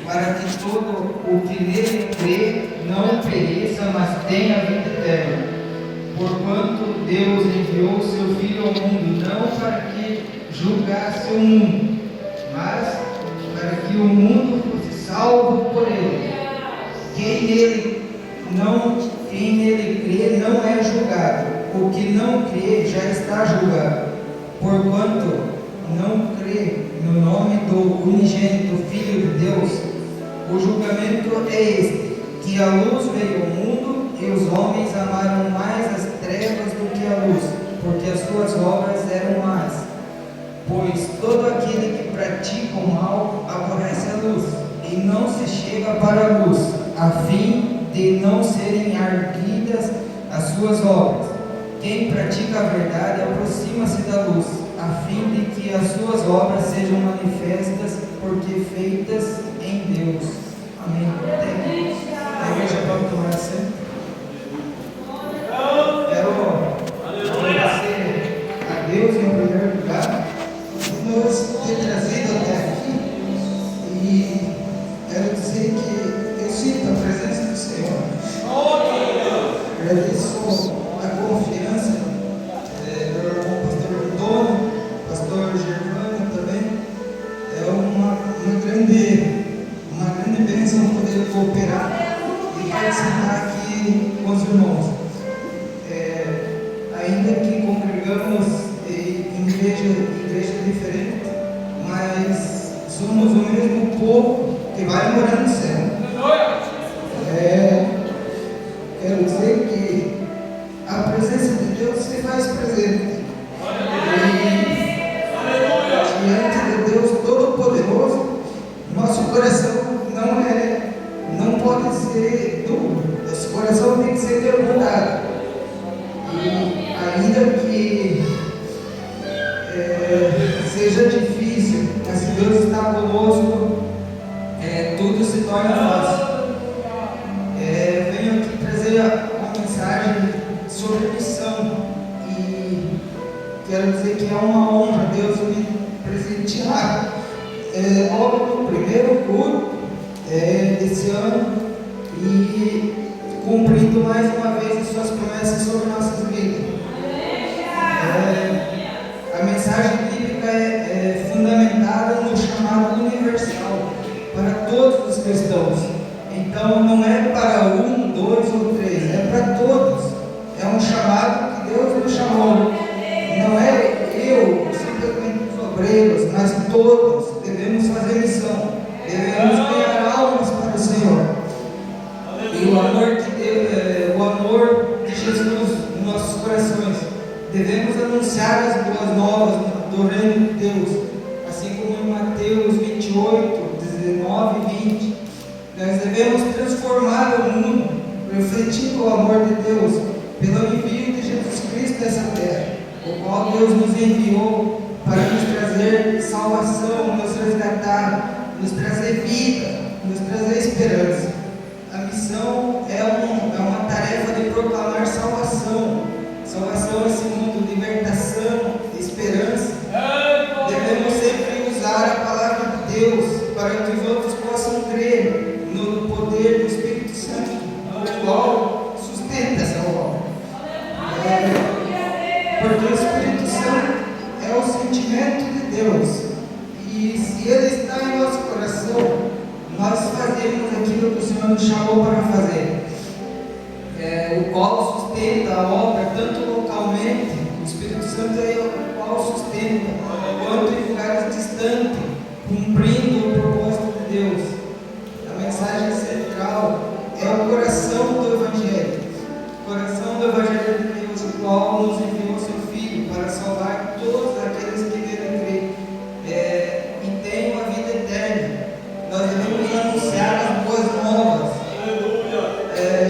para que todo o que nele crê não pereça, mas tenha a vida eterna. Porquanto Deus enviou seu Filho ao mundo, não para que julgasse o mundo, mas para que o mundo fosse salvo por ele. Quem nele crê não é julgado. O que não crê já está julgado, porquanto não crê no nome do unigênito Filho de Deus. O julgamento é este, que a luz veio ao mundo, e os homens amaram mais as trevas do que a luz, porque as suas obras eram más. Pois todo aquele que pratica o mal aborrece a luz, e não se chega para a luz, a fim de não serem arguidas as suas obras. Quem pratica a verdade aproxima-se da luz, a fim de que as suas obras sejam manifestas, porque feitas em Deus. Amém. A igreja pode tomar assento. Quero agradecer a Deus em primeiro lugar por nos ter trazido até aqui, e quero dizer que eu sinto a presença do Senhor. Agradeço a confiança do irmão pastor Antônio, pastor Gervânio também. É uma grande bênção poder cooperar e participar aqui com os irmãos. Ainda que congregamos em igreja diferente, mas somos o mesmo povo que vai morar no céu. Quero dizer que a presença de Deus se faz presente. Diante de Deus Todo-Poderoso, nosso coração não pode ser duro. Nosso coração tem que ser quebrantado. E ainda que seja difícil, mas se Deus está conosco, tudo se torna fácil. Venho aqui trazer uma mensagem sobre missão, e quero dizer que é uma honra Deus me presentear logo no primeiro culto desse ano, e cumprindo mais uma vez as suas promessas sobre nossas vidas. A mensagem bíblica é fundamentada no chamado universal para todos os cristãos. Então não é para um, dois ou três, é para todos. É um chamado que Deus nos chamou. Não é eu, simplesmente os obreiros, mas todos devemos fazer missão. Devemos ganhar almas para o Senhor. E o amor de Jesus nos nossos corações. Devemos anunciar as boas novas do reino de Deus, assim como em Mateus 28, 19 e 20. Nós devemos transformar o mundo, refletindo o amor de Deus, pelo envio de Jesus Cristo a essa terra, o qual Deus nos enviou para nos trazer salvação, nos resgatar, nos trazer vida, nos trazer esperança. A missão é uma tarefa de proclamar salvação nesse mundo, libertação, esperança. Devemos sempre usar a palavra de Deus para que os outros possam crer no poder do Espírito Santo, o qual sustenta essa obra. Porque o Espírito Santo é o sentimento de Deus, e se Ele está em nosso coração, nós fazemos aquilo que o Senhor nos chamou para fazer. O qual sustenta a obra, tanto localmente, o Espírito Santo é o qual sustenta, quanto em lugares distantes, cumprindo o propósito de Deus. A mensagem central é o coração do Evangelho, de Deus, o qual nos enviou seu Filho para salvar todos aqueles que nele creem e têm uma vida eterna. Nós devemos anunciar as boas novas.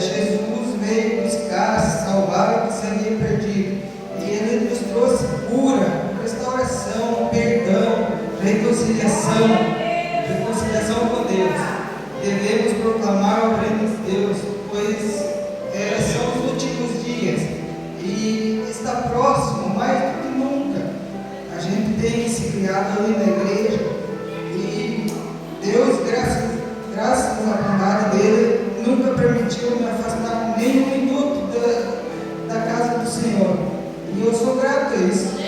Jesus veio buscar, salvar o que se havia perdido, e Ele nos trouxe cura, restauração, perdão, reconciliação com Deus. Devemos proclamar o reino de Deus, pois são os últimos dias e está próximo mais do que nunca. A gente tem se criado ali na igreja, e Deus, graças nunca permitiu me afastar nem um minuto da casa do Senhor. E eu sou grato a isso.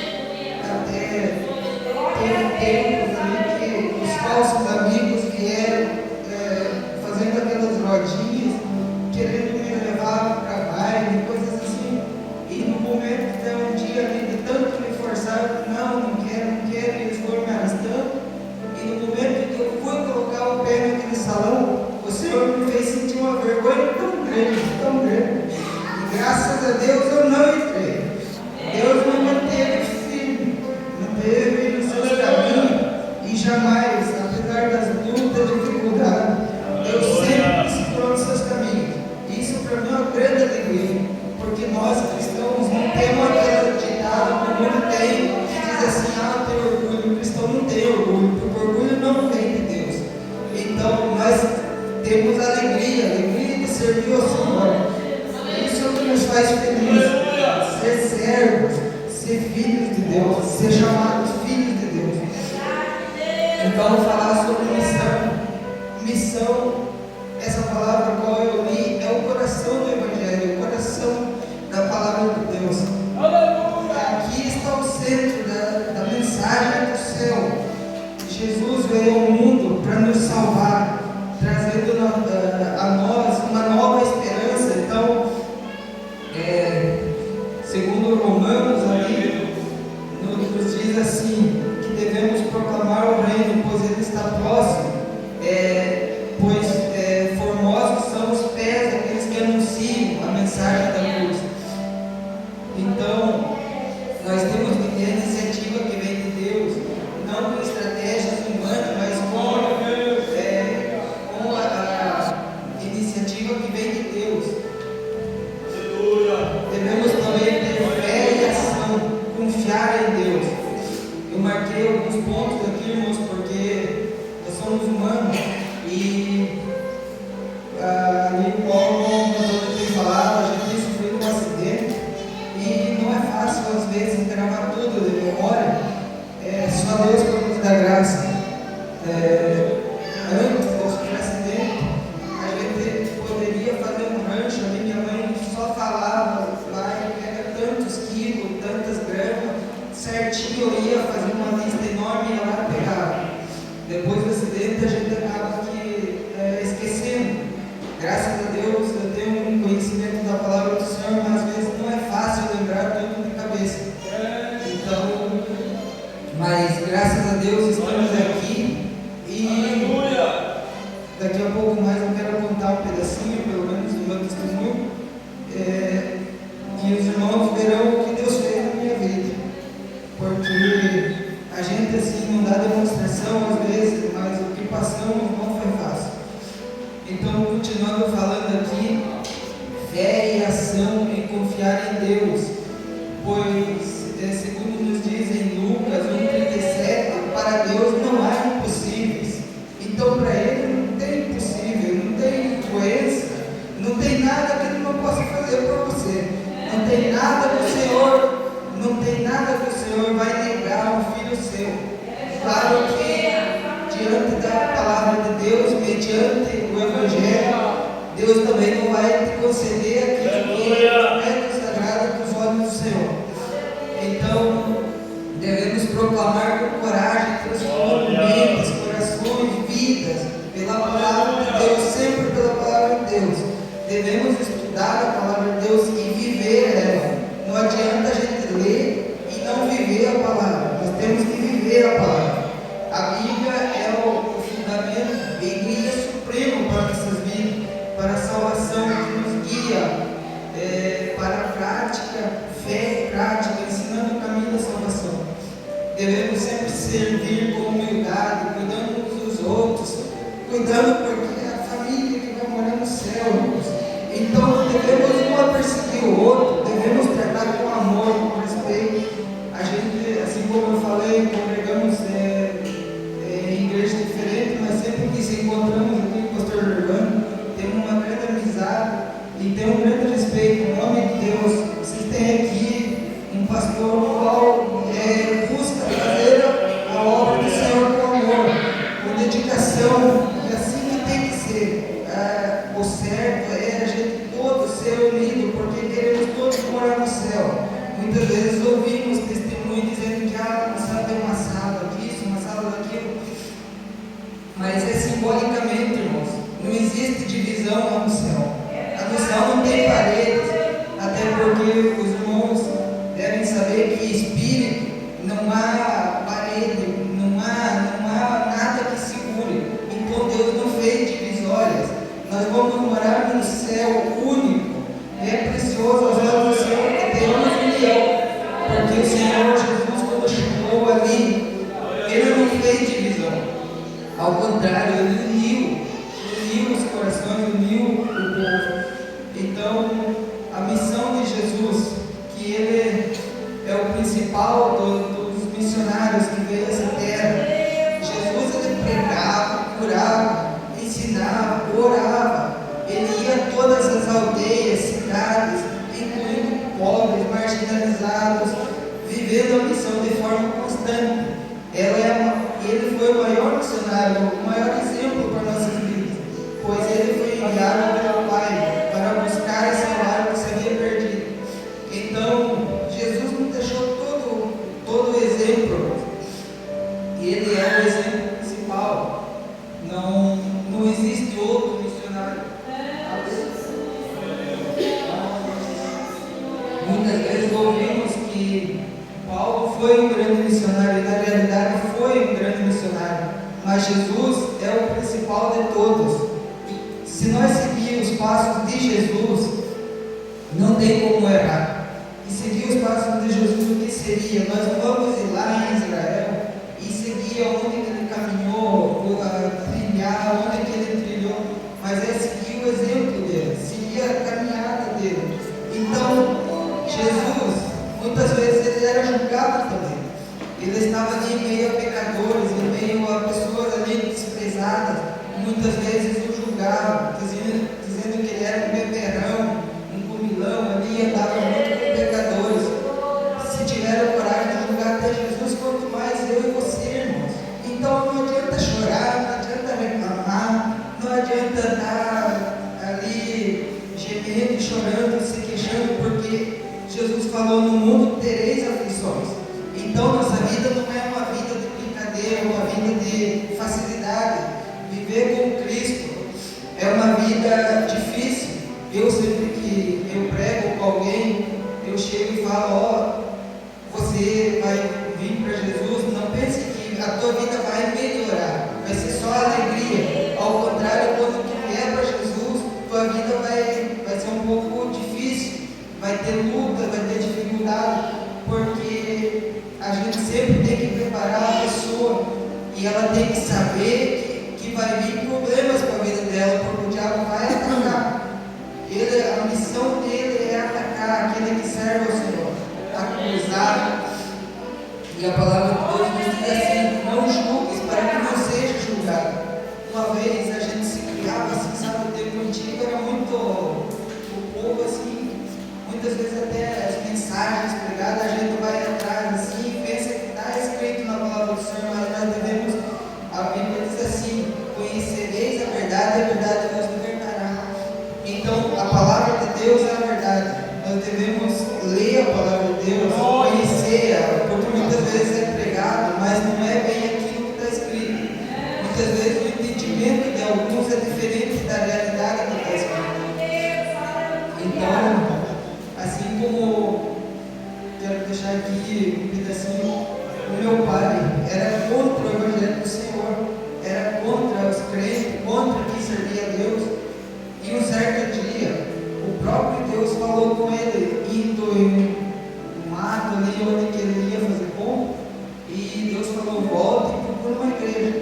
Até teve tempos ali que os falsos amigos vieram fazendo aquelas rodinhas, querendo me levar para baile, coisas assim. E no momento de um dia ali, de tanto me forçar, não quero, e eles foram me arrastando. E no momento que eu fui colocar o pé naquele salão, o Senhor me fez sentir uma vergonha tão grande, tão grande. E graças a Deus eu não entrei. Deus me manteve firme, manteve nos seus caminhos. E jamais, apesar das lutas, dificuldades, Deus sempre se tornou nos seus caminhos. Isso para mim é uma grande alegria, porque nós cristãos não temos aquele ditado que o mundo tem, que diz assim: ah, tem orgulho. O cristão não tem orgulho, porque o orgulho não vem de Deus. Então nós temos alegria de servir ao Senhor. Isso é o que nos faz felizes, ser servos, ser filhos de Deus, ser chamados filhos de Deus. Então, falar sobre missão, essa palavra qual eu li, é o coração do Evangelho, o coração da palavra de Deus. Aqui está o centro da mensagem do céu. Jesus veio ao mundo para nos salvar, trazendo a nós uma nova esperança. Então, segundo Romanos, ali, nos diz assim, que devemos proclamar o reino, pois ele está próximo, pois formosos são os pés daqueles que anunciam a mensagem da cruz. Então, nós temos que ter a iniciativa que vem de Deus, não com estratégias humanas, mas com a iniciativa que vem de Deus. Devemos também ter fé e ação, confiar em Deus. Eu marquei alguns pontos aqui, irmãos, porque nós somos humanos e ali o Paulo tem falado, a gente sofreu um acidente e não é fácil às vezes gravar tudo de memória. Só Deus pode nos dar graça. Antes do sofrer acidente, a gente poderia fazer um rancho ali. Minha mãe só falava: vai, pega tantos quilos, tantas gramas, certinho. Eu ia fazer uma lista enorme e ela pegava. Depois do acidente, a gente acaba esquecendo. Graças a Deus eu tenho um conhecimento da palavra do Senhor, mas às vezes não é fácil lembrar tudo de cabeça. Então, mas graças a Deus estamos aqui e daqui a pouco mais eu quero contar um pedacinho, pelo menos do meu testemunho, e os irmãos verão o que Deus fez na minha vida, porque a gente assim não dá demonstração às vezes, mas o que passamos não foi fácil. Então, continuando falando aqui, fé e ação em confiar em Deus, pois segundo nos diz em Lucas 1,37, para Deus não há impossíveis. Então, para Ele não tem impossível, não tem doença, não tem nada que Ele não possa fazer para você. Não tem nada que o Senhor vai negar ao filho seu. Claro que diante da palavra de Deus, mediante o Evangelho, Deus também não vai te conceder aquilo que é consagrado com os olhos do Senhor. Então, devemos proclamar com coragem, transformando mentes, corações, vidas, pela palavra de Deus, sempre pela palavra de Deus. Devemos estudar a palavra de Deus e viver ela. Não adianta a gente ler e não viver a palavra. Nós temos que viver a palavra. A Bíblia é o fundamento e guia supremo para nossas vidas, para a salvação, que nos guia para a prática, fé e prática, ensinando o caminho da salvação. Devemos sempre servir com humildade, cuidando uns dos outros, cuidando porque é a família que vai morar no céu, irmãos. Então devemos um perseguir o outro, devemos tratar com amor, com respeito. A gente, assim como eu falei, congregamos em igrejas diferentes, mas sempre que se encontramos aqui com o pastor Gervano, temos uma grande amizade e temos um grande respeito. Em nome de Deus, vocês têm aqui um pastor qual busca fazer a obra do Senhor com amor, com dedicação, e assim que tem que ser. O certo muitas vezes ouvimos testemunhos dizendo que a missão tem uma sala disso, uma sala daquilo, mas é simbolicamente, irmãos. Não existe divisão na missão. A missão não tem paredes, até porque os irmãos devem saber que espírito não há parede, não há nada que segure. Então Deus não fez divisórias. Nós vamos morar num céu único. É precioso aos olhos do Senhor que temos união, porque o Senhor Jesus, quando chegou ali, Ele não fez divisão. Ao contrário, Ele uniu os corações, uniu o povo. Então, a missão de Jesus, que Ele é o principal dos missionários que veio a essa terra. Jesus, Ele pregava, curava, ensinava, orava. Ele ia a todas as aldeias, cidades, incluindo pobres, marginalizados, vivendo a missão de forma constante. Ele foi o maior missionário, o maior exemplo para nossas vidas, pois ele foi enviado pelo Pai para buscar esse lar que se havia perdido. Então, Jesus nos deixou todo o exemplo, e ele é o exemplo principal. Não existe outro missionário. Muitas vezes ouvimos que Paulo foi um grande missionário, e na realidade foi um grande missionário, mas Jesus é o principal de todos. Se nós seguirmos os passos de Jesus, não tem como errar. E seguir os passos de Jesus, o que seria? Nós vamos ir lá em Israel e seguir aonde que ele caminhou, trilhar onde que ele trilhou, mas é seguir o exemplo dele, seguir a caminhada dele. Então, Jesus, muitas vezes ele era julgado também. Ele estava ali em meio a pecadores, em meio a pessoas ali desprezadas. Muitas vezes o julgavam, dizendo que ele era um beberrão, um comilão, ali andava muito com pecadores. Se tiveram coragem de julgar até Jesus, quanto mais eu e você, irmãos. Então não adianta chorar, não adianta reclamar, não adianta estar ali gemendo e chorando, se queixando, porque Jesus falou: no mundo tereis aflições. Então nossa vida não é uma vida de brincadeira, uma vida de facilidade. Viver com Cristo é uma vida difícil. Eu sempre que eu prego com alguém, eu chego e falo: você vai vir para Jesus, não pense que a tua vida vai melhorar, vai ser só alegria. Ao contrário, quando tu vier para Jesus, tua vida vai ser um pouco difícil, vai ter luta, vai ter dificuldade, porque a gente sempre tem que preparar a pessoa e ela tem que saber que vai vir problemas para a vida dela, porque o diabo vai atacar. A missão dele é atacar aquele que serve ao Senhor, acusar. E a palavra de Deus nos diz assim: não julgues para que não seja julgado. Uma vez a gente se criava assim, sabe, o tempo antigo era muito, o povo assim, muitas vezes até as mensagens pregadas, a gente vai atrás assim, pensa que está escrito na palavra do Senhor, mas nós devemos, a Bíblia diz assim: conhecereis a verdade vos libertará. Então a palavra de Deus é a verdade. Nós devemos ler a palavra de Deus, conhecer ela, porque muitas vezes é pregado, mas não é bem aquilo que está escrito. Muitas vezes o entendimento de alguns é diferente da realidade que está escrito. Então, assim como quero deixar aqui um pedacinho, o meu pai era contra o Evangelho do Senhor, era contra os crentes, contra quem servia a Deus. E um certo dia, o próprio Deus falou com ele, indo em um mato ali onde que ele ia fazer compra, e Deus falou: volte e procura uma igreja.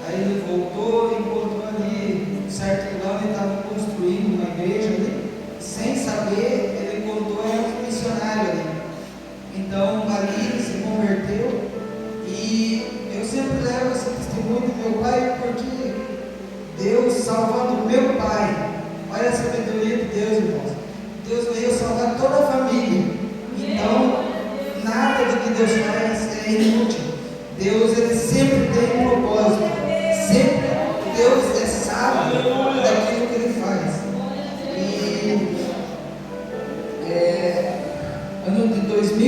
Aí ele voltou e encontrou ali um certo lugar onde estava construindo uma igreja ali, sem saber, ele encontrou um missionário ali. Então ali ele se converteu, e eu sempre levo esse testemunho do meu pai, porque Deus salvando meu pai, olha a sabedoria de Deus, irmãos. Deus veio salvar toda a família. Então, nada do que Deus faz é inútil. Deus, ele sempre tem um propósito. Sempre Deus é sábio daquilo que ele faz. E ano de 2000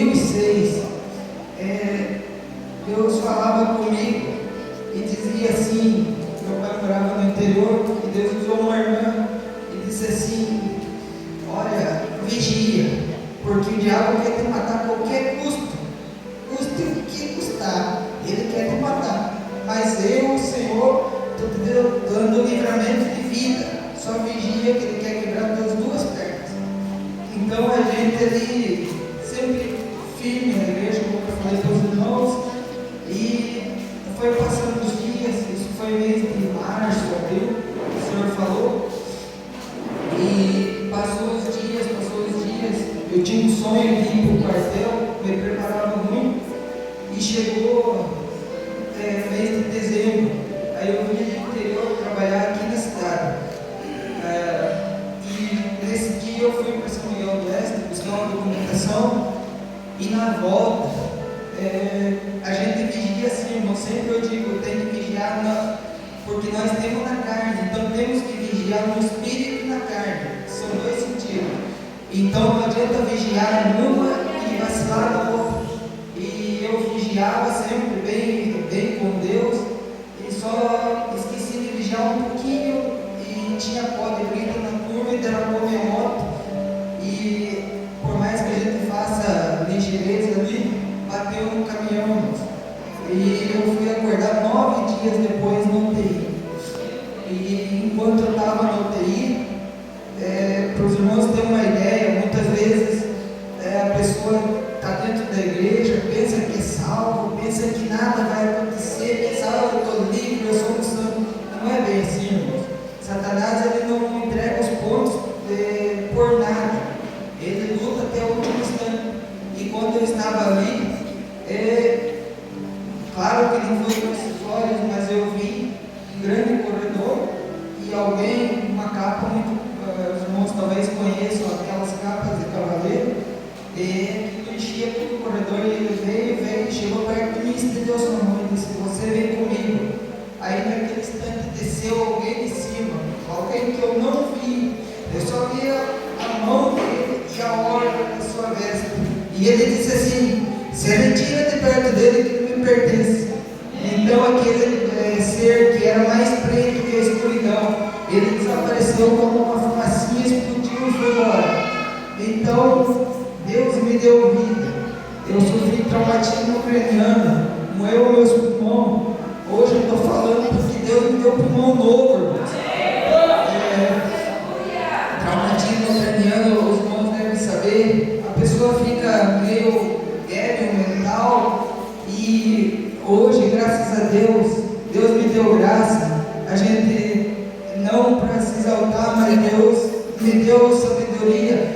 ali sempre firme na igreja, como eu falei para os irmãos, e foi passando os dias, isso foi mês de março, abril, o Senhor falou, e passou os dias, eu tinha um sonho de ir para o quartel, me preparava muito, e chegou mês de dezembro, aí eu vim do interior trabalhar aqui na cidade. E nesse dia eu fui para São Miguel do Oeste buscar uma documentação, e na volta a gente vigia assim, irmão. Sempre eu digo, tem que vigiar porque nós temos na carne, então temos que vigiar no espírito e na carne, são dois sentidos. Então não adianta vigiar numa e vacilar na outra. E eu vigiava sempre bem com Deus, e só esqueci de vigiar um pouquinho, e tinha pó de brita na curva e derrapou minha moto, e por mais que a gente faça ligeireza ali, bateu no caminhão, e eu fui acordar 9 dias depois no UTI. E enquanto eu estava no UTI, para os irmãos terem uma ideia, muitas vezes a pessoa está dentro da igreja, pensa que é salvo, pensa que nada vai acontecer, pensa, eu estou livre, eu sou um santo. Não é bem assim, irmãos. Satanás, ele não entrega os pontos por nada, ele luta até o último instante. E quando eu estava ali, claro que não foi com esses olhos, mas eu vi um grande corredor e alguém, uma capa muito, os irmãos talvez conheçam aquelas capas de cavaleiro, que enchia todo o corredor, e ele veio, chegou perto de mim, estendeu sua mão e disse, você vem comigo. Aí naquele instante desceu alguém de cima, alguém que eu não vi, eu só via a mão dele e a orla da sua veste, e ele disse assim, se retira de perto dele que não me pertence. Então aquele ser que era mais preto que a escuridão, ele desapareceu como uma fumacinha, explodiu e foi embora. Então Deus me deu vida. Eu sofri traumatismo craniano, moeu meus pulmões. Hoje eu estou falando porque Deus me deu pulmão novo, irmãos. Traumatismo craniano, os irmãos devem saber, a pessoa fica meio débil mental, e hoje, graças a Deus, Deus me deu graça. A gente, não para se exaltar, mas Deus me deu sabedoria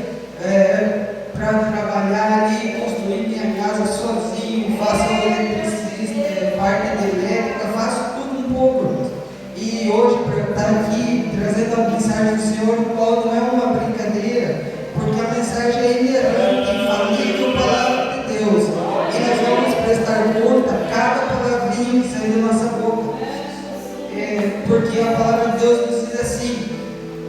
para trabalhar ali, construir minha casa sozinho, faço eletricista, parte de elétrica, faço tudo um pouco. E hoje, para eu estar aqui trazendo a mensagem do Senhor, qual não é uma brincadeira, porque a mensagem é inerente, infalível palavra de Deus, e nós vamos prestar conta a cada palavrinha que sai da nossa boca, porque a palavra de Deus nos diz assim,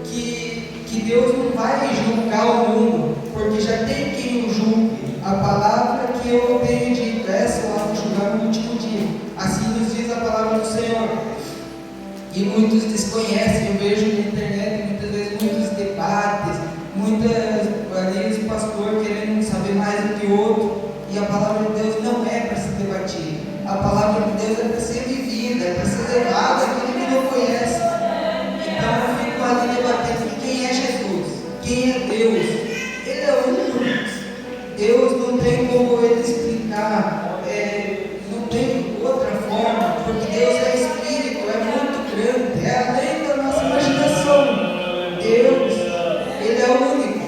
que Deus não vai julgar o mundo, porque já tem quem o julgue. A palavra que eu tenho dito, essa eu vou julgar no último dia, assim nos diz a palavra do Senhor. E muitos desconhecem, eu vejo na internet muitas vezes muitos debates, ali os pastores querendo saber mais do que o outro, e a palavra de Deus não é para ser debatida, a palavra de Deus é para ser vivida, é para ser levada àquele que não conhece. Então eu fico ali debatendo quem é Jesus, quem é Deus. Ele é o único. Deus não tem como ele explicar, não tem outra forma, porque Deus é Espírito, é muito grande, é além da nossa imaginação. Deus, ele é o único.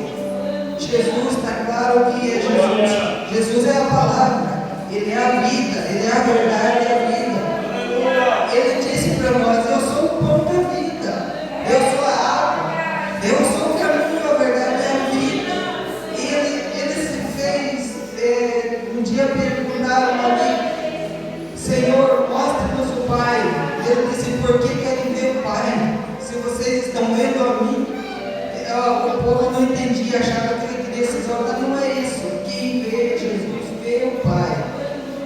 Jesus, está claro que é Jesus. Jesus é a palavra, ele é a vida, ele é a verdade e a vida. Ele disse para nós, eu sou o pão da vida, eu sou a água, eu sou o caminho, a verdade e a vida. E ele se fez, um dia perguntaram a mim, Senhor, mostre-nos o Pai. Ele disse, por que querem ver o Pai? Se vocês estão vendo a mim, o povo não entendia, achava que ele queria se exaltar. Não é isso, quem vê Jesus vê o Pai,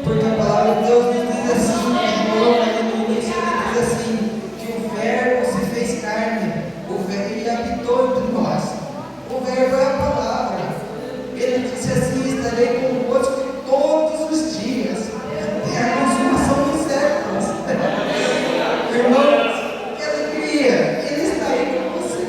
porque a palavra de Deus nos diz assim, João ali no início ele diz assim, que o verbo se fez carne, o verbo e habitou entre nós. O verbo é a palavra. Ele disse assim, estarei convosco todos os dias, até a consumação dos séculos. Irmãos, que alegria, ele está aí com vocês.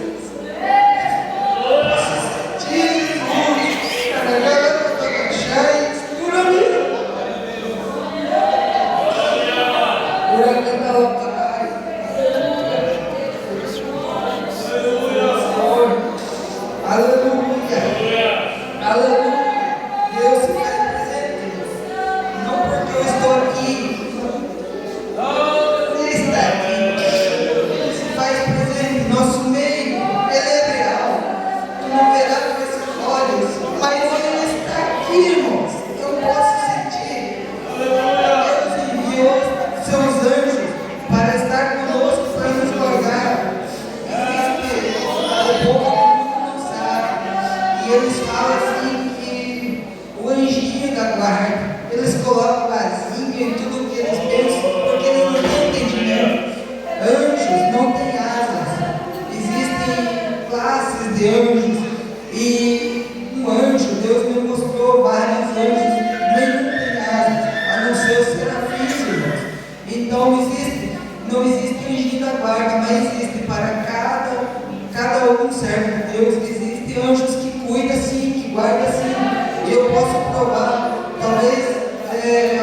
de anjos, e um anjo, Deus me mostrou vários anjos, nenhum tem asas, a não ser os serafins, irmãos. Então não existe ungido da guarda, mas existe para cada um servo de Deus, existem anjos que cuidam sim, que guardam sim. Eu posso provar, talvez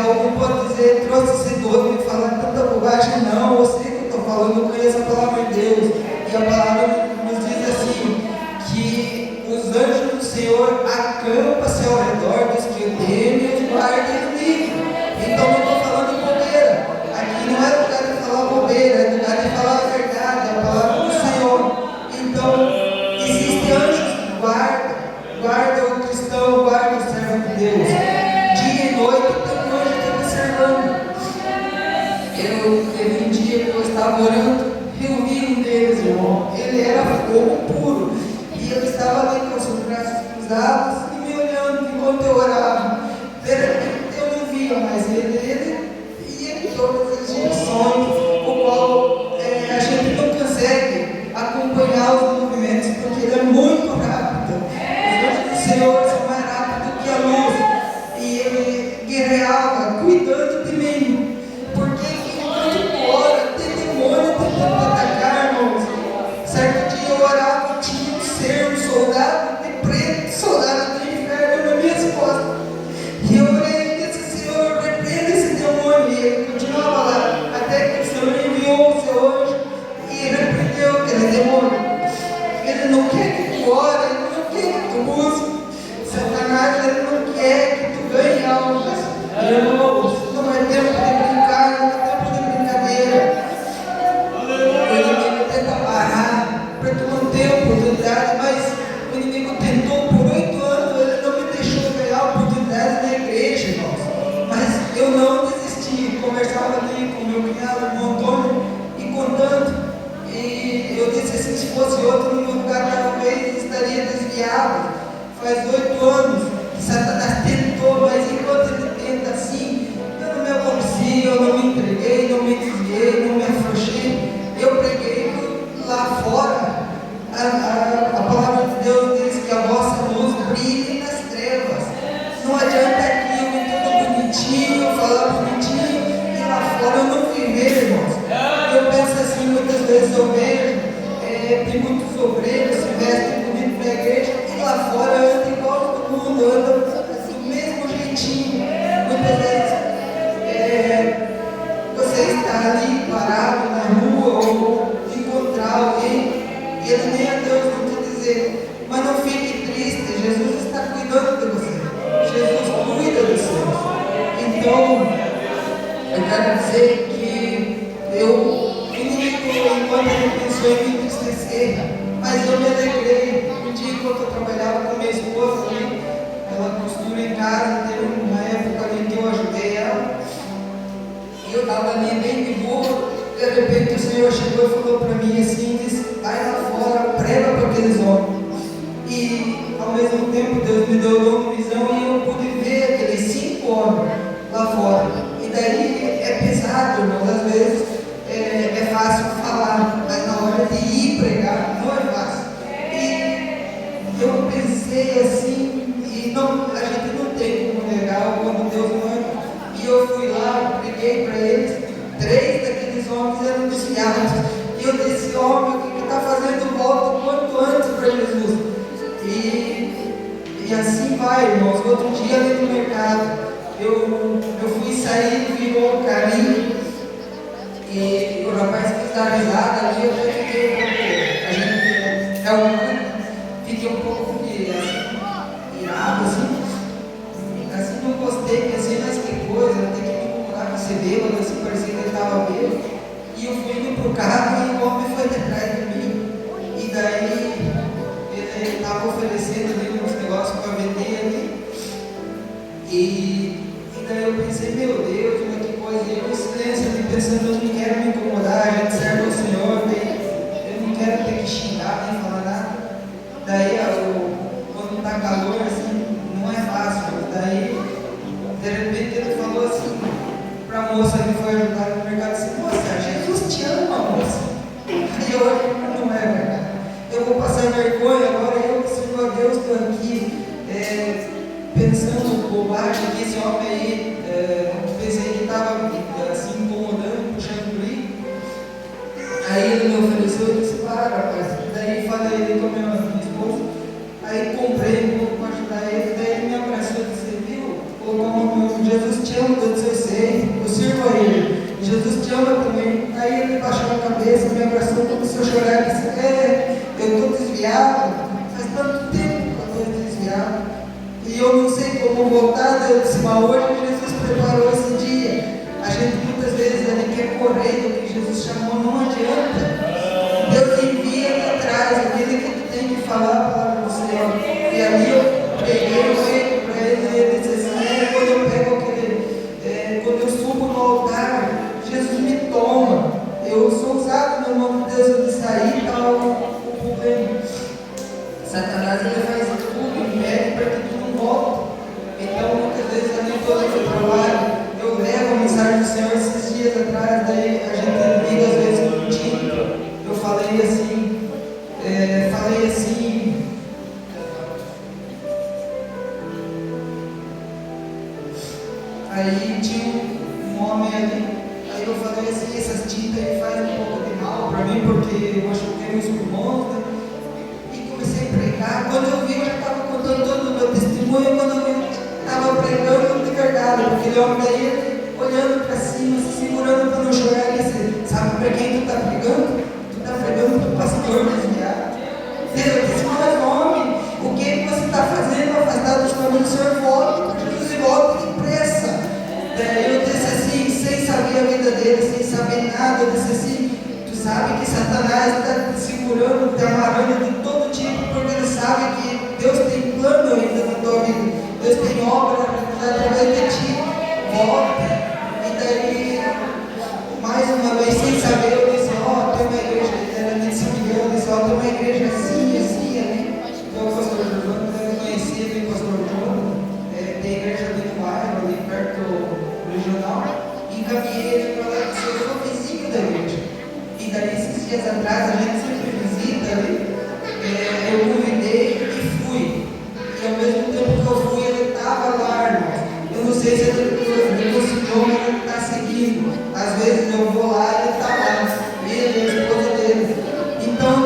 algum pode dizer, trouxe esse doido e falar tanta bobagem. Não, eu sei o que eu estou falando, eu conheço a palavra de Deus, e a palavra nos diz assim, que os anjos do Senhor acampam-se ao redor dos que o temem e os guardam e os livram. Então não estou falando bobeira, aqui não é lugar de falar bobeira, é lugar de falar a verdade, a palavra do Senhor. Então, existem anjos que guardam o cristão, guardam o servo de Deus. Dia e noite tem um anjo te observando. Teve um dia que eu estava orando, eu vi um deles, irmão. Ele era fogo puro. E eu estava ali com os braços cruzados e me olhando enquanto eu orava. De repente eu não via mais ele ia em todas as direções, o qual a gente não consegue acompanhar os movimentos, porque ele é muito rápido. Os anjos do Senhor são mais rápidos que a luz. E ele guerreava, cuidando de mim. Porque enquanto ora, tem demônio tentando atacar, irmãos. Certo dia eu orava, tinha um ser, um soldado de preto, soldado do inferno nas minhas costas. E eu orei e disse: Senhor, repreenda esse demônio. E ele continuava lá, até que o Senhor enviou o seu anjo e repreendeu aquele demônio. Ele não quer que tu ore, ele não quer que tu busque. Satanás, ele não quer que tu ganhe almas. Irmãos, não é tempo de brincar, não é tempo de brincadeira. O inimigo tenta parar para tu não ter oportunidade, mas o inimigo tentou por 8 anos, ele não me deixou ganhar oportunidade na igreja, irmãos. Mas eu não desisti, conversava ali com meu cunhado, o Antônio, e contando. E eu disse assim: se fosse outro no meu lugar, talvez estaria desviado. Faz 8 anos que Satanás tentou, mas enquanto ele tenta assim, eu não me aborreci, eu não me entreguei, não me desviei, não me afrouxei. Eu preguei lá fora. A palavra de Deus diz que a vossa luz brilhe nas trevas. Não adianta aqui eu me todo bonitinho, falar bonitinho, e lá fora eu não viver, irmãos. Eu penso assim, muitas vezes eu vejo, tem muitos obreiros se vestem bonito para a igreja, e lá fora anda igual todo mundo, anda do mesmo jeitinho. Muitas vezes você está ali parado na rua ou encontrar alguém e ele nem a Deus não te dizer, mas não fique triste, Jesus está cuidando de você, Jesus cuida dos seus. Então eu quero dizer que o inimigo, enquanto ele pensou em me entristecer, mas eu me alegrei. Um dia, enquanto eu trabalhava com minha esposa, ela costura em casa, teve uma época ali que eu ajudei ela, e eu estava ali bem de boa. De repente o Senhor chegou e falou para mim assim, disse: vai lá fora, prega para aqueles homens. E ao mesmo tempo Deus me deu uma visão e eu pude ver aqueles 5 homens lá fora. E daí é pesado, irmãos, às vezes é fácil falar, mas na hora de ir pregar não é fácil. E eu pensei assim, e não, a gente não tem como negar quando Deus manda. E eu fui lá, preguei para eles. 3 daqueles homens eram desviados. E eu disse: homem, o que está fazendo? Volta quanto antes para Jesus. E assim vai, irmãos. Outro dia ali no mercado, eu fui sair, virou um caminho, e o rapaz quis dar risada ali, eu já fiquei um pouco, a gente é humano, fiquei um pouco assim, irado, assim não gostei, pensei, mas que coisa, eu tenho que me incomodar com esse bêbado, assim, parecia que ele estava bêbado. E eu fui indo pro carro e o homem foi atrás de mim, e daí ele estava oferecendo ali uns negócios para vender ali, e daí eu pensei: meu Deus, mas que coisa. E eu em silêncio ali pensando: eu não quero me incomodar, a gente serve ao Senhor, eu não quero ter que xingar nem falar nada. Daí quando está calor assim, não é fácil. Daí de repente ele falou assim para a moça que foi ajudar no mercado, assim: moça, Jesus te ama, moça. eu aqui pensando bobagem, que esse homem aí, pensei que estava se incomodando, puxando por aí. Aí ele me ofereceu e disse: para, rapaz. Daí falei ali com a minha esposa. Aí comprei um pouco para ajudar ele. Daí ele me abraçou e disse: viu? Colocou a mão no meu: Jesus te ama, Deus eu sei, eu sirvo a ele. Jesus te ama também. Aí ele baixou a cabeça, me abraçou, começou a chorar e disse: eu estou desviado. Faz tanto tempo que eu estou desviado. E eu não sei como voltar. Eu disse: mas hoje Jesus preparou esse dia. A gente muitas vezes ele quer correr do que Jesus chamou, não adianta. Deus envia para trás aquele que tu tem que falar para você. E ali eu peguei para ele e ele disse assim: quando eu pego quando eu subo no altar, Jesus me toma. Eu sou usado no nome de Deus. Eu disse: aí está o problema. Satanás ele faz tudo, impede para que tu não volte. Então muitas vezes ali quando eu trabalho, eu levo a mensagem do Senhor. Esses dias atrás, daí a gente liga às vezes com o time. Eu falei assim, aí tinha um homem ali, aí eu falei assim: essas tintas aí fazem um pouco de mal para mim, porque eu machuquei meus pulmões, né? E comecei a pregar. Quando eu vi, eu já estava contando todo o meu testemunho. Quando eu vi, eu estava pregando de verdade, porque aquele homem daí olhando para cima, se segurando para não chorar. E disse: sabe para quem tu está pregando? Tu está pregando para o pastor desviado. Deus disse: mas homem, o que você está fazendo afastado dos caminhos do Senhor? Volte para Jesus e volte depressa. Daí eu disse assim, sem saber a vida dele, sem saber nada, eu disse assim: tu sabe que Satanás está te segurando, te amarrando de todo tipo, porque ele sabe que Deus tem plano ainda na tua vida, Deus tem obra através de ti. Volte. E daí, mais uma vez, sem saber, eu disse: tem uma igreja, era de São Miguel, eu disse: tem uma igreja assim, ali. Então o pastor João deve conhecer bem o pastor João, tem igreja ali no bairro, ali perto do regional, e encaminhei ele para lá e disse: eu sou vizinho da igreja. E daí, esses dias atrás, a gente sempre visita ali, eu convidei e fui. E ao mesmo tempo que eu fui, ele estava lá, irmão. Eu não sei se ele conseguiu, mas ele está seguindo. Às vezes eu vou lá e ele está lá. Ele e a esposa dele. Então,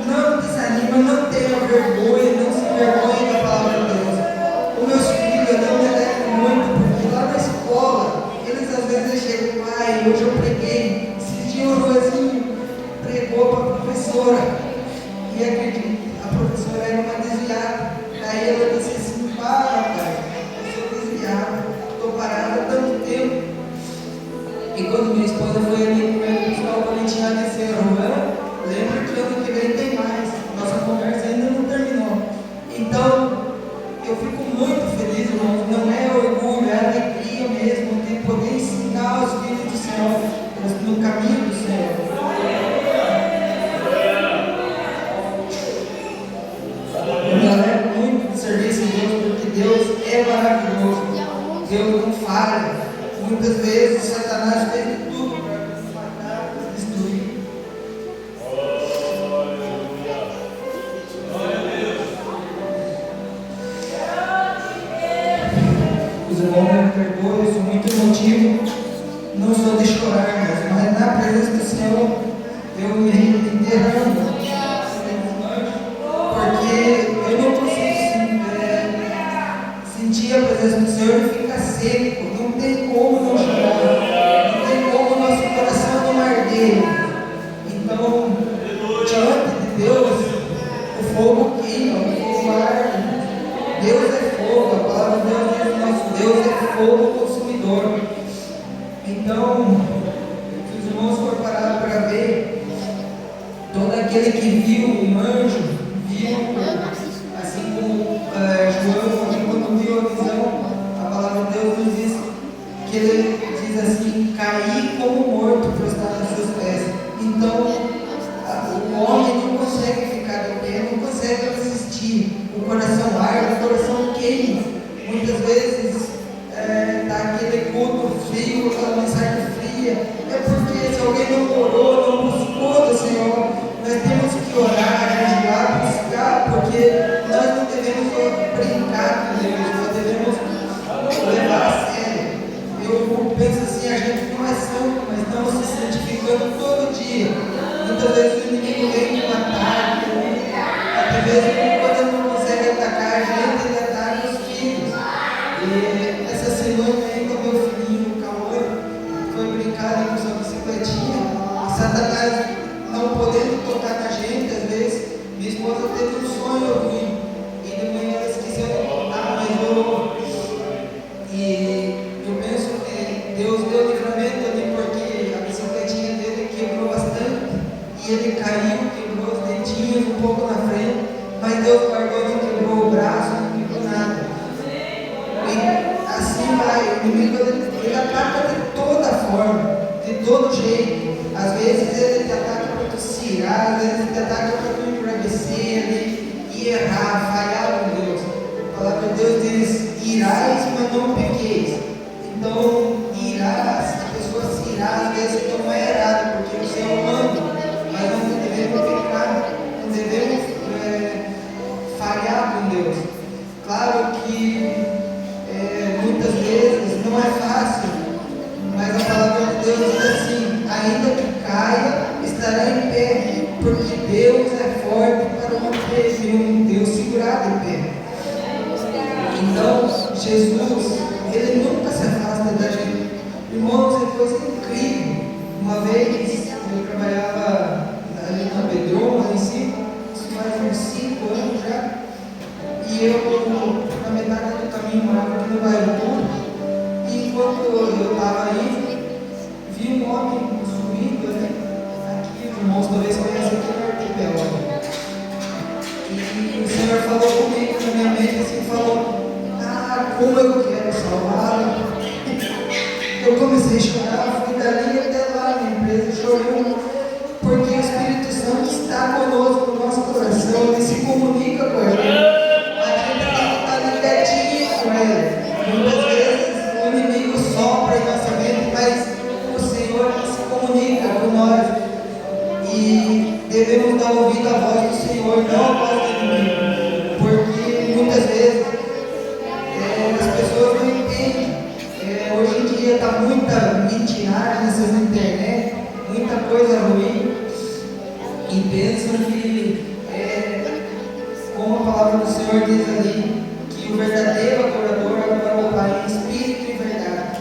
não desanima, não tenha vergonha, não se envergonhe da palavra de Deus. Os meus filhos, eu não me alegro muito, porque lá na escola, eles às vezes chegam: pai, hoje eu preguei. Esses dias o Rosinho pregou para a professora. E acredite, a professora era uma desviada. Aí ela disse assim: pai, eu sou desviada, estou parada há tanto tempo. E quando minha esposa foi ali comigo buscar o boletim, ela disse: lembra que ano que vem tem mais. Nossa conversa ainda não terminou. Então, eu fico muito feliz, irmãos. Não é orgulho, é alegria mesmo de poder ensinar os filhos do Senhor no caminho do Senhor. Eu me alegro muito de servir esse Deus, porque Deus é maravilhoso. Deus não falha. Muitas vezes Satanás fez de tudo para nos matar, nos destruir. Os irmãos me perdoem, eu sou muito emotivo, não sou de chorar, mas na presença do Senhor eu me derramo, porque eu não consigo sentir a presença do Senhor e ficar seco. Não tem como não chorar, não tem como nosso coração não arder. Então, diante de Deus, o fogo queima, o fogo arde. Deus é fogo, a palavra de Deus diz: nosso Deus é fogo consumidor. Então, se os irmãos for parar para ver, todo aquele que viu um anjo, viu, assim como João, quando viu a visão, a palavra de Deus nos diz que ele diz assim: caí como morto prostrado aos seus pés. Então, o homem não consegue ficar de pé, não consegue resistir. O coração arde, o coração queima. Muitas vezes está aquele culto frio, aquela mensagem fria. É porque se alguém não orou, não buscou do Senhor, nós temos que orar, jejuar, buscar, porque nós não devemos Muitas vezes o inimigo vem de um ataque, até mesmo quando ele não consegue atacar a gente, ele ataca os filhos. E essa semana aí com meu filhinho, o Cauã, foi brincar ali com sua bicicletinha, e Satanás não podendo tocar na gente, às vezes, minha esposa teve um sonho ruim, e de manhã ela esqueceu de contar, mas orou. E eu penso que Deus deu livramento ali, porque a bicicletinha dele quebrou bastante, e ele caiu, quebrou os dentinhos um pouco na frente, mas Deus guardou, não quebrou o braço, não quebrou nada. E assim vai, o inimigo ele ataca de toda forma, de todo jeito. Às vezes ele te ataca para tu cirar, às vezes ele te ataca para tu enfraquecer e errar, falhar com Deus. A palavra de Deus diz: irais, mas não pequeis. Então, irar, se a pessoa se irar, às vezes não é errado, porque você é humano, mas não devemos pecar, não devemos falhar com Deus. Claro que muitas vezes não é fácil, mas a palavra de Deus diz assim: ainda que caia, estará em pé, porque Deus é forte para manter um Deus segurado em pé. Então, Jesus, ele nunca se afasta da gente. Irmãos, é coisa incrível. Uma vez eu trabalhava ali na Bedron, ali em cima, isso faz uns 5 anos já, e eu, na metade do caminho, morava aqui no bairro Puro, e enquanto eu estava aí, vi um homem subindo ali, aqui, os irmãos talvez conheçam aqui no arquipélago. E o Senhor falou comigo na minha mente, assim, falou: como eu quero salvá-lo. Eu comecei a chorar, fui dali até lá na empresa chorando, porque o Espírito Santo está conosco no nosso coração, ele se comunica com a gente. A gente tem que estar ligadinho com ele. Muitas vezes o inimigo sopra em nossa mente, mas o Senhor se comunica com nós. E devemos dar ouvido à voz do Senhor, não à voz do inimigo, porque muitas vezes as pessoas não entendem. Hoje em dia está muita mentiragem nessas internet, muita coisa ruim, e pensam que, como a palavra do Senhor diz ali, que o verdadeiro adorador adora o Pai em espírito e verdade.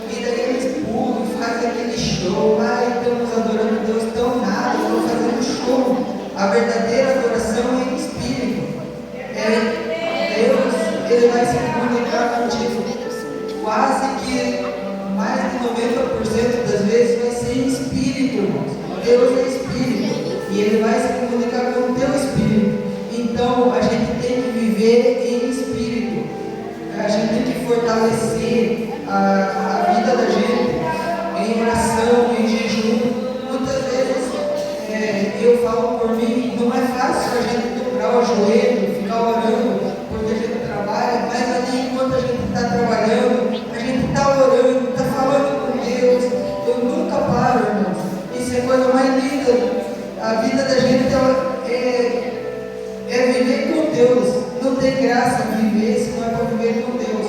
E daí eles pulam e fazem aquele show: estamos adorando Deus, tão nada, estão fazendo show. A verdadeira adoração é em espírito. Deus, ele vai se comunicar contigo. Quase que mais de 90% das vezes vai ser em espírito, irmãos. Deus é espírito e ele vai se comunicar com o teu espírito. Então a gente tem que viver em espírito, a gente tem que fortalecer a vida da gente em oração, em jejum. Muitas vezes eu falo por mim, não é fácil a gente dobrar o joelho, ficar orando, porque a gente trabalha, mas ali enquanto a gente está trabalhando, a gente está orando, está falando com Deus. Eu nunca paro, irmãos. Isso é a coisa mais linda. A vida da gente é viver com Deus. Não tem graça viver se não é para viver com Deus.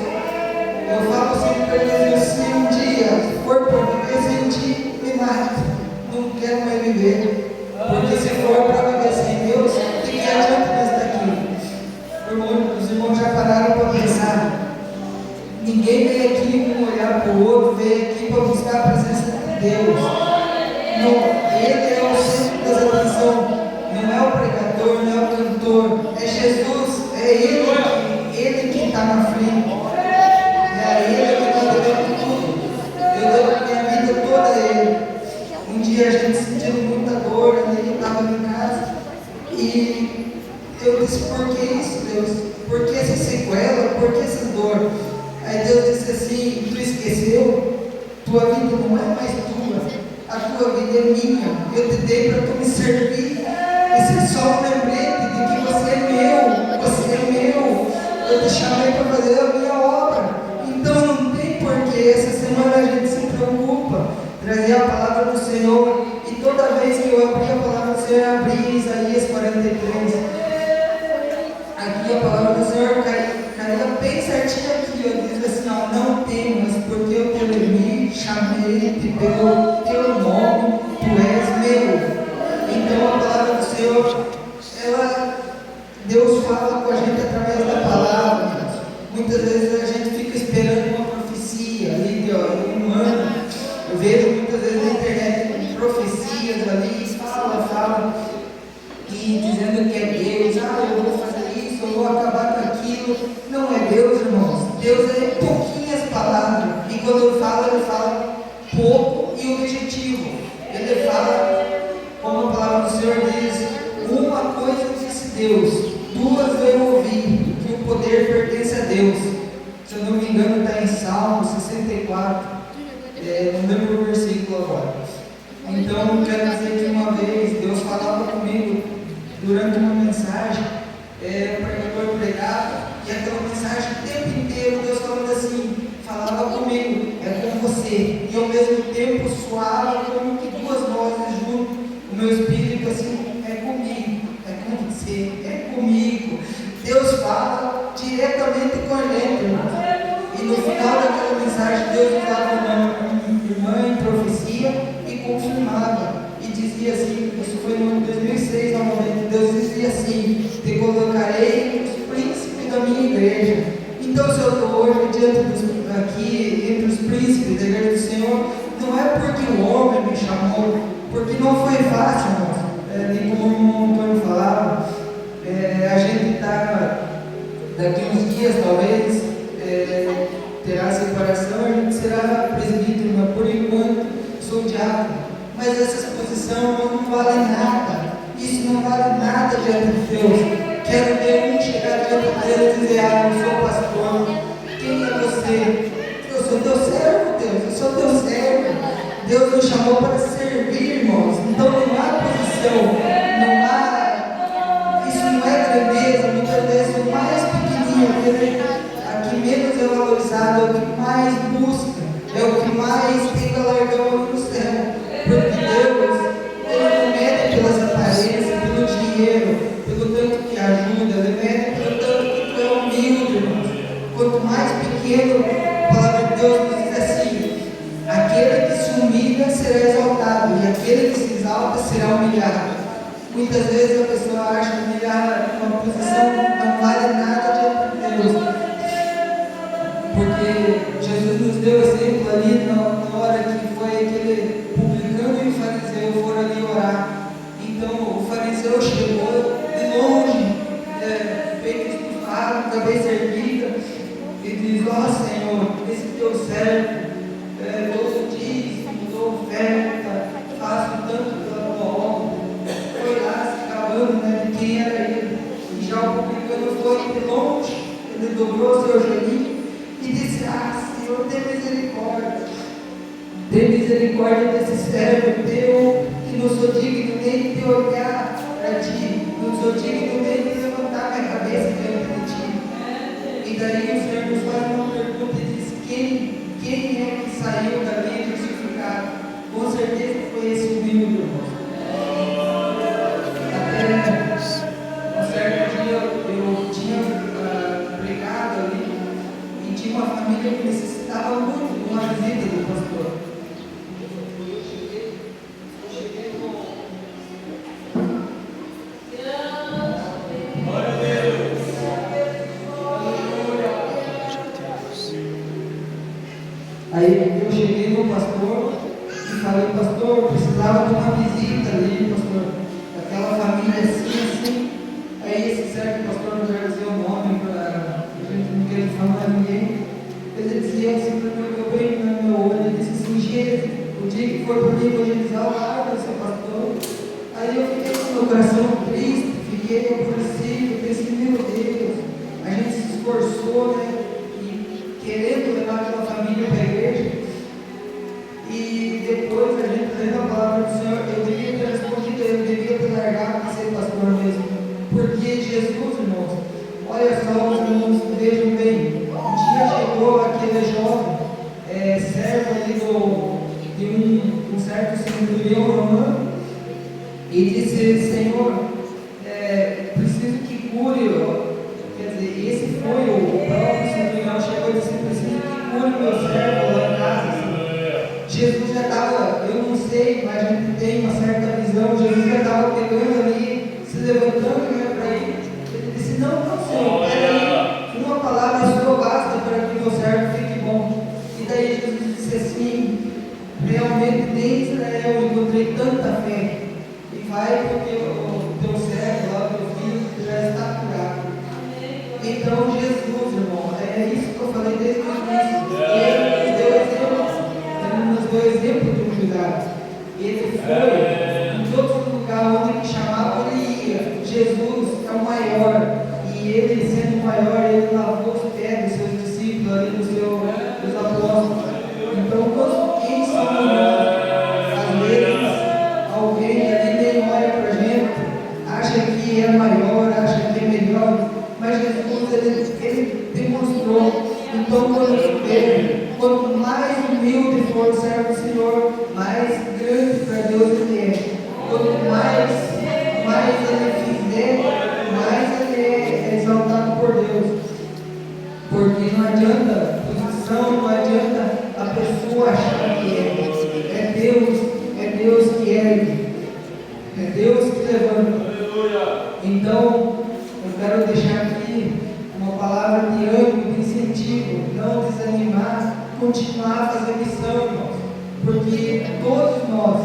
Eu falo sempre para eles: se um dia for para viver sem ti, me mate. Não quero mais viver. Porque se for para viver sem Deus, o que adianta nós estar aqui? Os irmãos já pararam para pensar. Ninguém veio aqui um olhar para o outro, veio aqui para buscar a presença de Deus. Não, ele é o centro das atenções. Não é o pregador, não é o cantor. É Jesus, é ele que está na frente. É ele que está devendo tudo. Eu devo a minha vida toda a ele. Um dia a gente sentiu muita dor, ele estava em casa. E eu disse: por que isso, Deus? Por que essa sequela? Por que essa dor? Aí Deus disse assim: tu esqueceu? Tua vida não é mais tua, a tua vida é minha. Eu te dei para tu me servir. Esse é só um lembrete de que você é meu, você é meu. Eu te chamei para fazer a minha obra. Então não tem porquê. Essa semana a gente se preocupa, trazer a palavra do Senhor. E toda vez que eu abri a palavra do Senhor, eu abri Isaías 43. Aqui a palavra do Senhor caía bem certinho aqui, diz assim: não temas, porque eu te remi, chamei-te pelo teu nome, tu és meu. Senhor, Deus fala com a gente através da palavra. Muitas vezes a gente fica esperando uma profecia ali de um ano. Eu vejo muitas vezes na internet profecias ali, fala, e dizendo que é Deus, eu vou fazer isso, eu vou acabar com aquilo. Não é Deus, irmãos. Deus é pouquinhas palavras, e quando ele fala pouco e objetivo. Ele fala, como a palavra do Senhor diz, uma coisa disse Deus, duas eu ouvi, que o poder pertence a Deus. Se eu não me engano está em Salmo 64, não lembro o versículo agora. Então quero dizer que uma vez Deus falava comigo durante uma mensagem, o pregador pregava, e aquela mensagem o tempo inteiro Deus falando assim, falava comigo, é com você, e ao mesmo tempo soava como que duas vozes junto, o meu espírito assim, é comigo, é com você, é comigo. Deus fala diretamente com a gente, irmãos. E no final daquela mensagem Deus usava uma irmã em profecia e confirmava, e dizia assim, isso foi no ano 2006 novamente, Deus dizia assim, te colocarei os príncipes da minha igreja. Então se eu estou hoje aqui entre os príncipes da igreja do Senhor, não é porque o homem me chamou, porque não foi fácil, irmãos, como o irmão Antônio falava, a gente está, daqui uns dias talvez, terá a separação, a gente será presbítero, mas por enquanto sou diácono. Mas essa posição não vale nada, isso não vale nada diante de Deus. Quero ver um chegar diante de Deus e dizer, eu sou pastor, quem é você? Eu sou teu servo, Deus, eu sou teu servo. Deus nos chamou para servir, irmãos. Então não há posição, isso não é grandeza. Muitas vezes o mais pequenininho, aqui menos é valorizado, é o que mais busca, é o que mais tem galardão no céu. Porque Deus, Ele não mede pelas aparências, pelo dinheiro, pelo tanto que ajuda, Ele mede pelo tanto que tu é humilde, irmãos. Quanto mais pequeno, a palavra de Deus nos diz assim, aquele que se humilha será exaltado, e aquele que se exalta será humilhado. Muitas vezes a pessoa acha que humilhar uma posição não vale nada diante de Deus, porque Jesus nos deu exemplo ali na hora que foi aquele publicano e o fariseu foram ali orar. Então o fariseu chegou de longe, peito estufado, cabeça erguida, e diz, Senhor, esse teu servo, todo dia, dou oferta, faço tanto pela tua obra. Foi lá se acabando, de quem era ele. E já o publicano foi de longe, ele dobrou seu joelho e disse, Senhor, tem misericórdia. Tem misericórdia desse servo teu, que não sou digno nem de olhar para ti, não sou digno nem de levantar minha cabeça diante de ti. E daí o Senhor nos faz uma pergunta e diz, quem é que saiu dali justificado? Com certeza foi esse humilde, irmão. Até um certo dia eu tinha pregado ali e tinha uma família que necessitava muito de uma visita do pastor. Aí eu cheguei no pastor e falei, pastor, precisava de uma visita ali, pastor, daquela família assim. Aí esse certo pastor não vai dizer o nome para a gente não querer falar a ninguém. Ele dizia assim para mim, eu bem no meu olho, ele disse assim, gente, o dia que for para mim evangelizar o lar do seu pastor. Aí eu fiquei com o meu coração triste, fiquei aborrecido, pensei, meu Deus, a gente se esforçou, e querendo levar aquela família para a igreja, e depois a gente lendo a palavra do Senhor, eu devia ter respondido, eu devia ter largado de ser pastor mesmo, porque Jesus, irmãos, olha só, os irmãos, vejam bem, um dia chegou aquele jovem, servo ali de um certo centurião romano, e disse, Senhor, preciso que cure, quer dizer, esse foi o próprio centurião, chegou e disse, preciso que cure meu servo lá em casa. Assim. Jesus já estava, eu não sei, mas a gente tem uma certa visão, Jesus já estava pegando ali levantando, né, para ir. Ele disse: não, Senhor, peraí, uma palavra sua basta para que meu servo fique bom. E daí Jesus disse assim: realmente nem em Israel eu encontrei tanta fé. E vai porque o teu servo lá, o teu filho, já está curado. Então Jesus, irmão, é isso que eu falei desde o início. Ele nos deu exemplo de humildade. Ele foi em todo lugar onde ele chamava, ele ia. Jesus é o maior. E ele, sendo o maior, ele lavou os pés dos seus discípulos ali, dos apóstolos. Então, quem somos nós? Às vezes, alguém ali nem olha para a gente, acha que é maior, acha que é melhor, mas Jesus, ele demonstrou. Então, quanto mais humilde for o servo do Senhor, mais grande para Deus ele é. Quanto mais ele fizer, mais ele é exaltado por Deus. Porque não adianta posição, não adianta a pessoa achar que é. É Deus que ergue. É Deus que levanta. Então, eu quero deixar aqui uma palavra de ânimo, de incentivo, não desanimar, continuar a fazer missão, irmãos. Porque todos nós,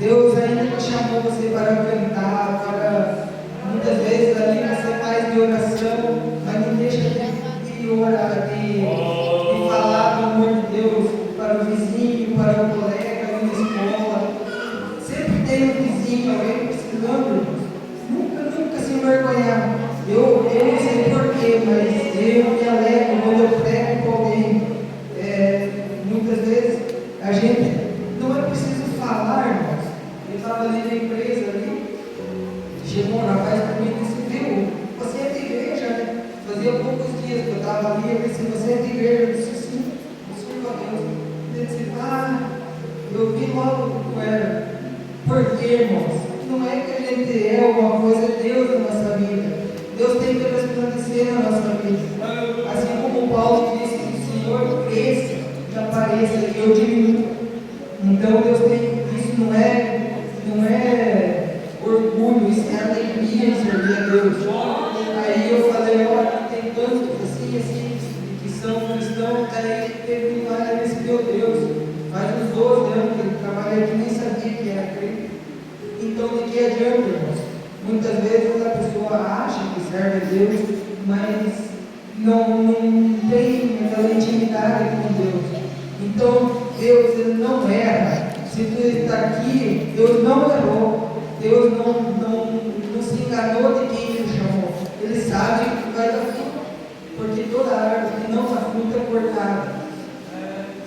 Deus ainda não chamou você para cantar, para muitas vezes ali você faz de oração, mas não deixa de orar, de falar do amor de Deus para o vizinho, para o colega, na escola. Sempre tem um vizinho, alguém precisando, irmãos. Nunca se envergonhar. Eu não sei porquê, mas eu me alegro quando eu prego com alguém. Muitas vezes a gente não é preciso falar, irmãos. Eu estava ali na empresa ali, chegou um rapaz para mim e disse: viu, você é de igreja, né? Fazia poucos dias que eu estava ali, eu disse: você é de igreja? Eu disse: sim, eu sou a Deus. Ele disse: eu vi logo como era. Por quê, irmãos? Não é que a gente é alguma coisa, é Deus na nossa vida. Deus tem que resplandecer na nossa vida. Assim como Paulo disse que o Senhor cresça e apareça e eu diminua. Então Deus tem, isso não é orgulho, isso é alegria em servir a Deus. Aí eu falei: olha, tem tantos assim, que são cristãos, daí teve uma área desse: meu Deus, faz uns 12 anos que ele trabalha aqui, nem sabia que era crente. Então, de que adianta, irmãos? Muitas vezes a pessoa acha que serve a Deus, mas não tem aquela intimidade com Deus. Então, Deus, ele não erra. Se tu está aqui, Deus não errou. Deus não se enganou de quem ele chamou. Ele sabe que vai dar fruto, porque toda árvore que não dá fruto é cortada.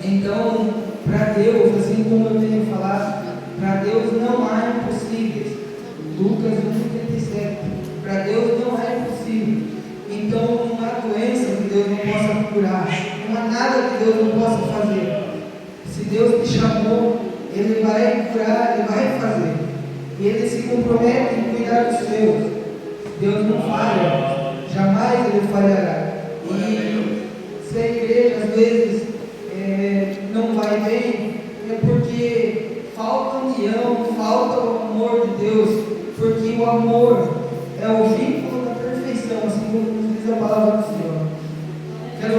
Então, para Deus, assim como eu tenho falado, para Deus não há impossíveis. Lucas 1,37. Para Deus não há impossível. Então não há doença que Deus não possa curar. Não há nada que Deus não possa fazer. Se Deus te chamou, Ele vai curar, Ele vai fazer. E Ele se compromete em cuidar dos seus. Deus não falha. Jamais Ele falhará. E se a igreja às vezes não vai bem, é porque falta união, falta o amor de Deus, porque o amor é o vínculo da perfeição, assim como nos diz a palavra do Senhor. Quero